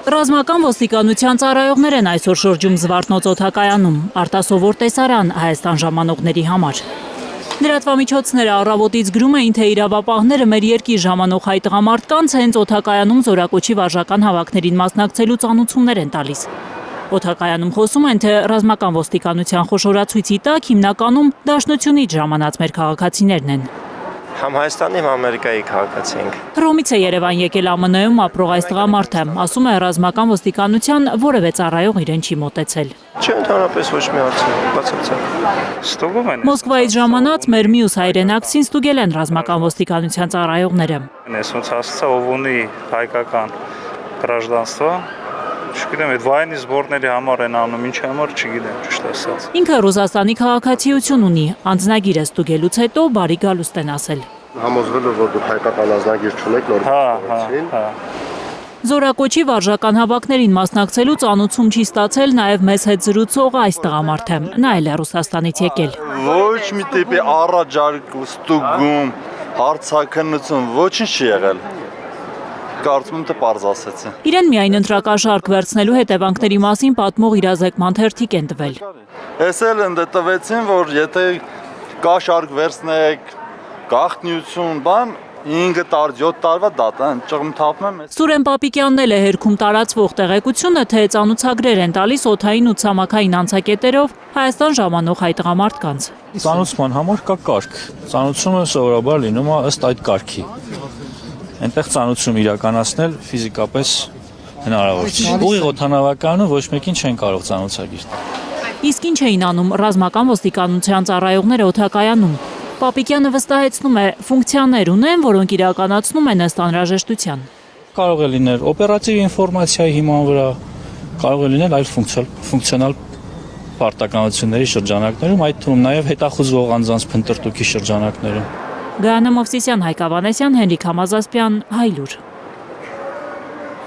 Ռազմական ոստիկանության ծառայողներ են այսօր շրջում Զվարթնոց օդակայանում, արտասովոր տեսարան Հայաստան ժամանողների համար։ Լրատվամիջոցները առավոտից գրում էին, թե իրավապահները մեր երկիր ժամանող հայ տղամարդկանց հենց օդակայանում զորակոչի վարժական հավաքներին մասնակցելու ծանուցումներ են տալիս։ Օդակայանում խոսում են, թե ռազմական ոստիկանության խոշորացույցի տակ հիմնականում դաշնությունից ժամանած մեր քաղաքացիներն են։ Համ Հայաստանի, համ Ամերիկայի քաղաքացի ենք։ Հռոմից է Երևան եկել ԱՄՆ-ում ապրող այս տղամարդը, ասում է ռազմական ոստիկանության որևէ ծառայող իրեն չի մոտեցել։ Չէ, ընդհանրապես ոչ մի հարց բացարձակ։ Ստուգում են։ Մոսկվայից ժամանած մեր մյուս հայրենակցին ստուգել են ռազմական ոստիկանության ծառայողները։ Ես ոնց հասցա, ով ունի հայկական գражданство, չգիտեմ, այդ վայնի զբորների համար են անում, ինչ համար չգիտեմ, ճիշտ ասած։ Ինքը Ռուսաստանի քաղաքացիություն ունի, անձնագիրը ստուգելուց հետո բարի գալուստ են ասել։ Համոզվելով, որ դուք հայկական անձնագիր չունեք, նոր Հա։ Զորակոչի վարժական հավաքներին մասնակցելու ծանուցում չի ստացել նաև մեզ հետ զրուցող այս տղամարդը, նա էլ է Ռուսաստանից եկել։ Ոչ մի տիպի առաջարկ ու ստուգում, հարցաքննություն, ոչինչ չի եղել։ Կարծում եմ, թե պարզ ասեցի։ Իրեն միայն ընտրակաշարք վերցնելու հետևանքների մասին պատմող իրազեկման թերթիկ են տվել։ Ես էլ ընդ տվեցին, որ եթե կաշարք վերցնեք, գաղտնիություն, բան 5 տարի, 7 տարվա դատա ճղմթափում եմ։ Սուրեն Պապիկյանն էլ է հերքում տարածվող տեղեկությունը, թե ծանուցագրեր են տալիս օդային ու ցամաքային անցակետերով Հայաստան ժամանող հայ տղամարդկանց։ Ծանուցման համար կա կարգ։ Ծանուցումը սովորաբար լինում է ըստ այդ կարգի։ Այնտեղ ծանուցում իրականացնել ֆիզիկապես հնարավոր չէ։ Ուղիղ օդանավականում ոչ մեկին չեն կարող ծանուցագիր տալ։ Իսկ ինչ էին անում ռազմական ոստիկանության ծառայողները օդակայանում։ Պապիկյանը վստահեցնում է, ֆունկցիաներ ունեն, որոնք իրականացնում են ըստ անհրաժեշտության։ Կարող է լինել օպերատիվ ինֆորմացիայի հիման վրա, կարող է լինել այլ ֆունկցիոնալ պարտականությունների շրջանակներում, այդ թվում նաև հետախուզվող անձանց փնտրտուքի շրջանակներում։ Գայանե Մովսիսյան, Հայկ Ավանեսյան, Հենրիկ Համազասպյան, Հայլուր։